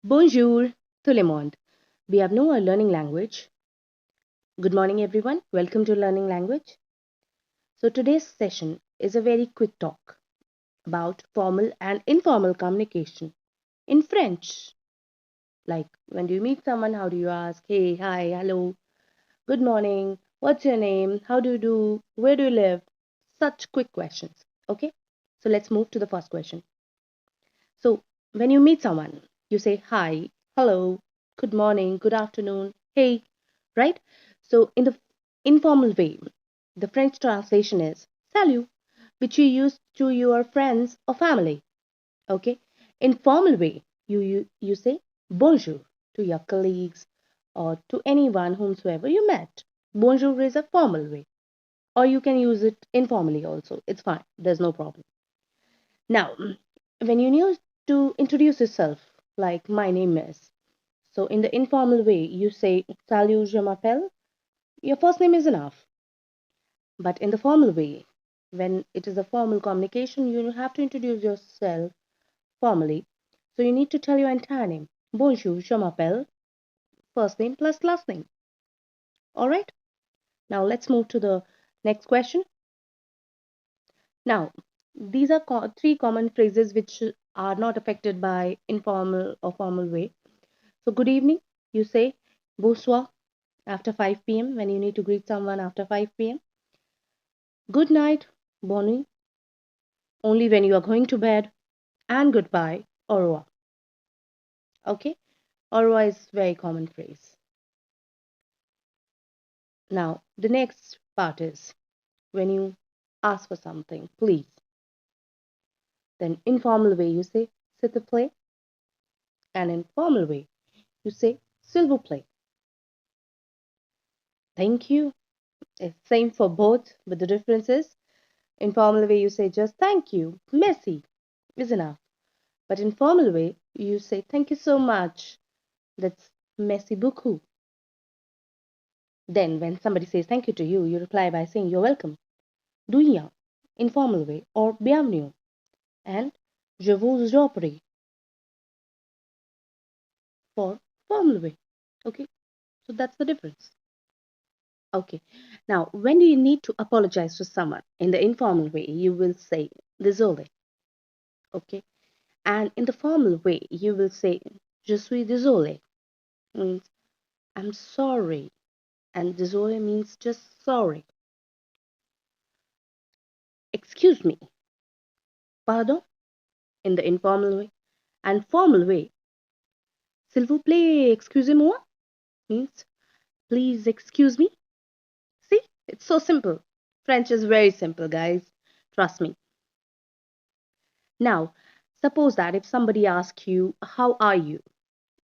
Bonjour, tout le monde. Bienvenue à Learning Language. Good morning, everyone. Welcome to Learning Language. So, today's session is a very quick talk about formal and informal communication in French. Like when you meet someone, how do you ask, hey, hi, hello, good morning, what's your name, how do you do, where do you live? Such quick questions. Okay, so let's move to the first question. So, when you meet someone, you say hi, hello, good morning, good afternoon, hey, right? So, in the informal way, the French translation is salut, which you use to your friends or family. Okay? In formal way, you say bonjour to your colleagues or to anyone whomsoever you met. Bonjour is a formal way, or you can use it informally also. It's fine, there's no problem. Now, when you need to introduce yourself, like my name is, so in the informal way, you say salut, je m'appelle. Your first name is enough. But in the formal way, when it is a formal communication, you have to introduce yourself formally. So you need to tell your entire name. Bonjour, je m'appelle. First name plus last name. All right. Now let's move to the next question. Now, these are three common phrases which are not affected by informal or formal way. So, good evening, you say bonsoir after 5 p.m. when you need to greet someone after 5 p.m. Good night, bonne nuit, only when you are going to bed. And goodbye, au revoir. Okay, au revoir is very common phrase. Now, the next part is when you ask for something, please. Then, informal way, you say s'il te plaît, and in formal way, you say s'il vous plaît. Thank you. It's same for both, but the difference is in formal way you say just thank you, merci is enough. But in formal way you say thank you so much. That's merci beaucoup. Then when somebody says thank you to you, you reply by saying you're welcome. Dunya, informal way, or bienvenue, and je vous en prie for formal way. Okay, so that's the difference. Okay, now when you need to apologize to someone in the informal way, you will say désolé. Okay, and in the formal way, you will say je suis désolé, means I'm sorry, and désolé means just sorry. Excuse me, pardon, in the informal way, and formal way, s'il vous plaît, excusez-moi, means please excuse me. See, it's so simple. French is very simple, guys. Trust me. Now, suppose that if somebody asks you, how are you?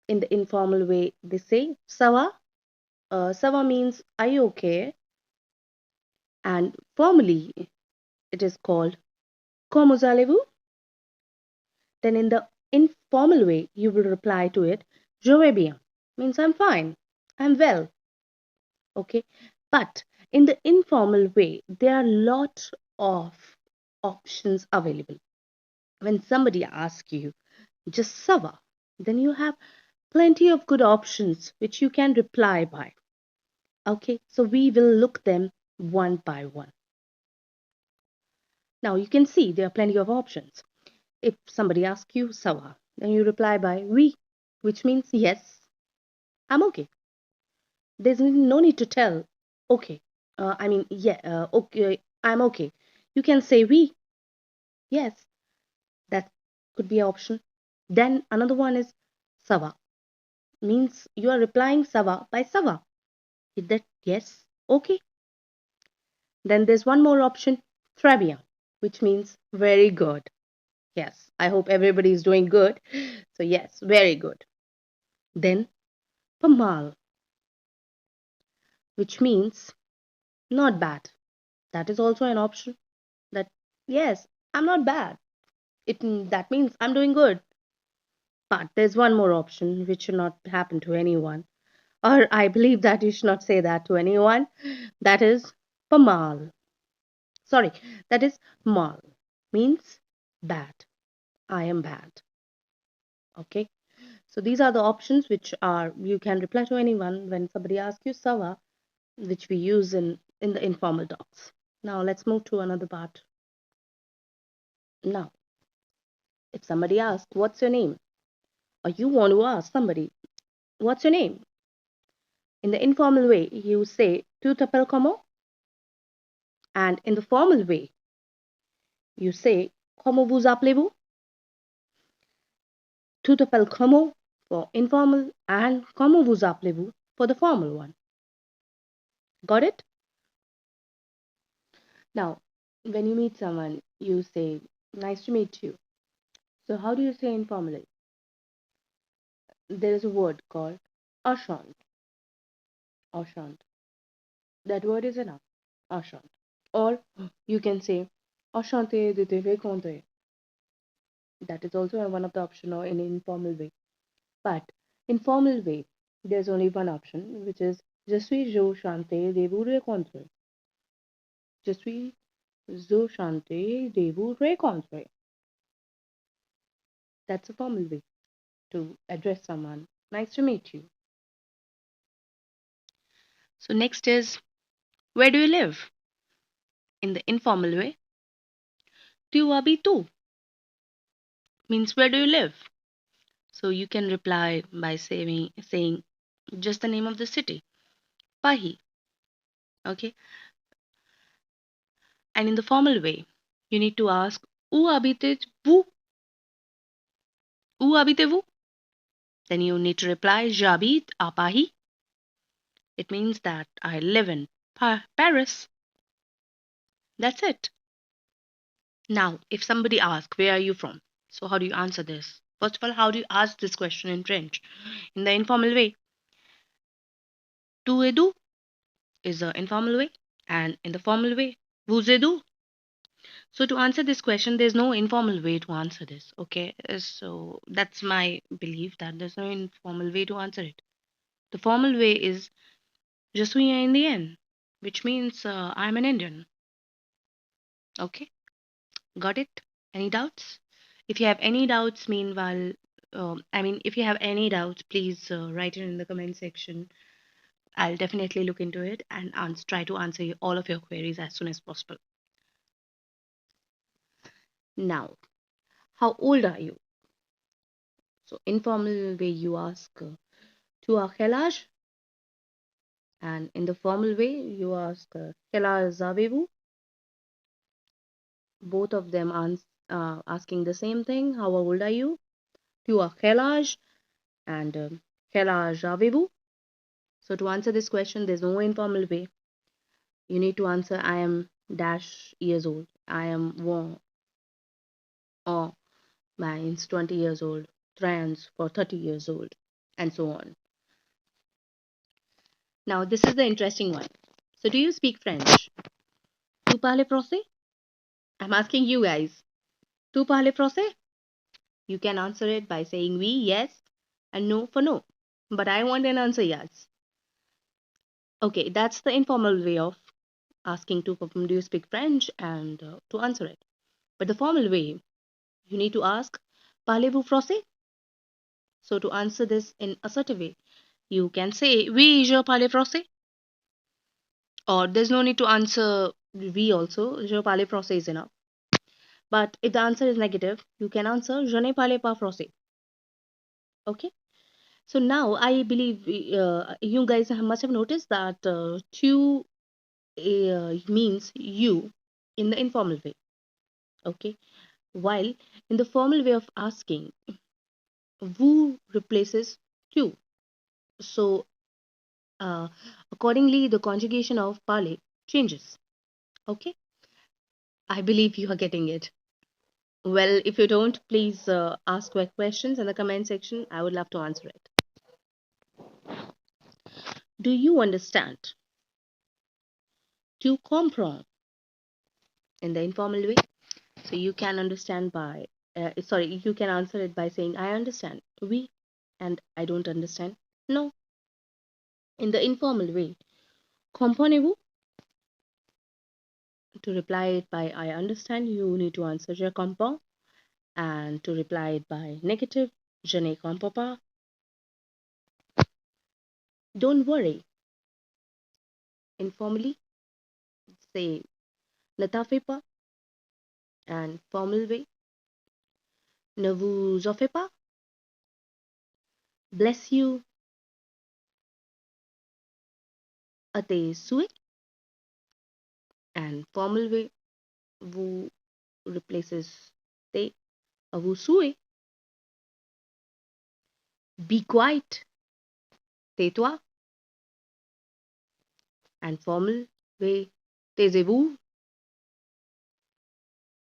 In the informal way, they say, ça va? Ça va means, are you okay? And formally, it is called, comment allez-vous? Then in the informal way, you will reply to it, je vais bien, means I'm fine, I'm well. Okay, but in the informal way, there are a lot of options available. When somebody asks you, just ça va, then you have plenty of good options which you can reply by. Okay, so we will look them one by one. Now you can see there are plenty of options. If somebody asks you ça va, then you reply by oui, which means yes, I'm okay. There's no need to tell okay. Okay, I'm okay. You can say oui, yes, that could be an option. Then another one is ça va, means you are replying ça va by ça va. Is that yes, okay. Then there's one more option, très bien, which means very good. Yes, I hope everybody is doing good. So yes, very good. Then pas mal, which means not bad. That is also an option. That yes, I'm not bad. That means I'm doing good. But there's one more option which should not happen to anyone. Or I believe that you should not say that to anyone. That is pas mal. Sorry, that is mal. Means bad. I am bad. Okay. So these are the options which are you can reply to anyone when somebody asks you ça va, which we use in the informal talks. Now let's move to another part. Now, if somebody asks, what's your name? Or you want to ask somebody, what's your name? In the informal way, you say, tu t'appelles comment? And in the formal way, you say, comment vous appelez-vous? Tu t'appelles comment for informal and comment vous appelez-vous for the formal one. Got it? Now, when you meet someone, you say, nice to meet you. So how do you say informally? There is a word called ashant. Ashant. That word is enough. Ashant. Or you can say, enchanté de te rencontrer. That is also one of the options or in informal way. But in formal way, there's only one option, which is je suis enchanté de vous rencontrer. Je suis enchanté de vous rencontrer. That's a formal way to address someone. Nice to meet you. So next is, where do you live? In the informal way, tu habites où? Means where do you live? So you can reply by saying just the name of the city, Paris. Okay. And in the formal way, you need to ask, où habitez-vous? Où habitez-vous? Then you need to reply, j'habite à Paris. It means that I live in Paris. That's it. Now, if somebody asks, where are you from? So how do you answer this? First of all, how do you ask this question in French? In the informal way, tu es d'où is the informal way. And in the formal way, vous êtes d'où? So to answer this question, there's no informal way to answer this. Okay, so that's my belief that there's no informal way to answer it. The formal way is je suis un Indien, which means I'm an Indian. Okay, got it? Any doubts? If you have any doubts, meanwhile, if you have any doubts, please write it in the comment section. I'll definitely look into it and try to answer all of your queries as soon as possible. Now, how old are you? So informal way you ask, tu as quel âge? And in the formal way you ask, quel âge avez-vous? Both of them asking the same thing. How old are you? Tu as quel âge? And quel âge avez-vous? So to answer this question, there's no informal way. You need to answer, I am dash years old. I am one or means 20 years old. Trans for 30 years old, and so on. Now this is the interesting one. So do you speak French? Tu parles français? I'm asking you guys. Tu parles français? You can answer it by saying oui, yes, and no for no. But I want an answer yes. Okay, that's the informal way of asking to do you speak French and to answer it. But the formal way, you need to ask, parlez-vous français? So to answer this in assertive way, you can say oui, je parle français. Or there's no need to answer oui also, je parle français is enough. But if the answer is negative, you can answer je ne parle pas français. Okay. So now I believe you guys must have noticed that tu means you in the informal way. Okay. While in the formal way of asking, vous replaces tu. So accordingly, the conjugation of parler changes. Okay. I believe you are getting it. Well, if you don't, please ask your questions in the comment section. I would love to answer it. Do you understand? Tu comprends in the informal way. So you can understand by, you can answer it by saying, I understand. Oui. And I don't understand. No. In the informal way, comprenez-vous? To reply it by I understand, you need to answer je comprends. And to reply it by negative, je ne comprends pas. Don't worry. Informally, say ne t'en fais pas, and formal way, ne vous en faites pas. Bless you, à tes souhaits, and formal way, vous replaces te, à vos souhaits. Be quiet, tais-toi, and formal way, taisez-vous.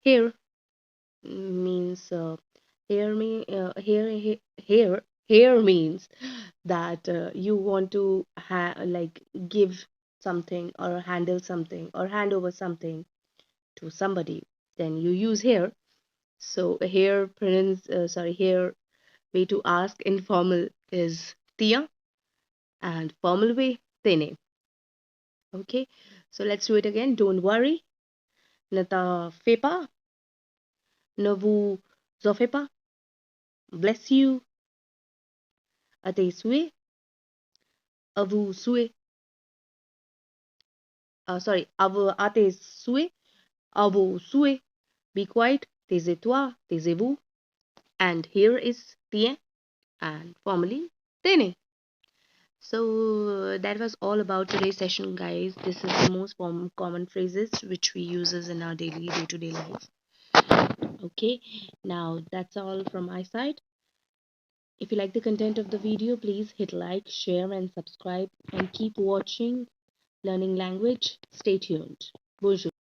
Here means here means that you want to like give something or handle something or hand over something to somebody, then you use here. So here here way to ask informal is tia, and formal way tene. Okay, so let's do it again. Don't worry, ne t'en fais pas, ne vous en fais pas. Bless you, à tes souhaits, à vous souhaits. À tes souhaits, à vos souhaits. Be quiet, taisez-toi, taisez-vous. And here is tien, and formally tene. So that was all about today's session, guys. This is the most common phrases which we uses in our daily day-to-day life. Okay, now that's all from my side. If you like the content of the video, please hit like, share, and subscribe, and keep watching Learning Language. Stay tuned. Bonjour.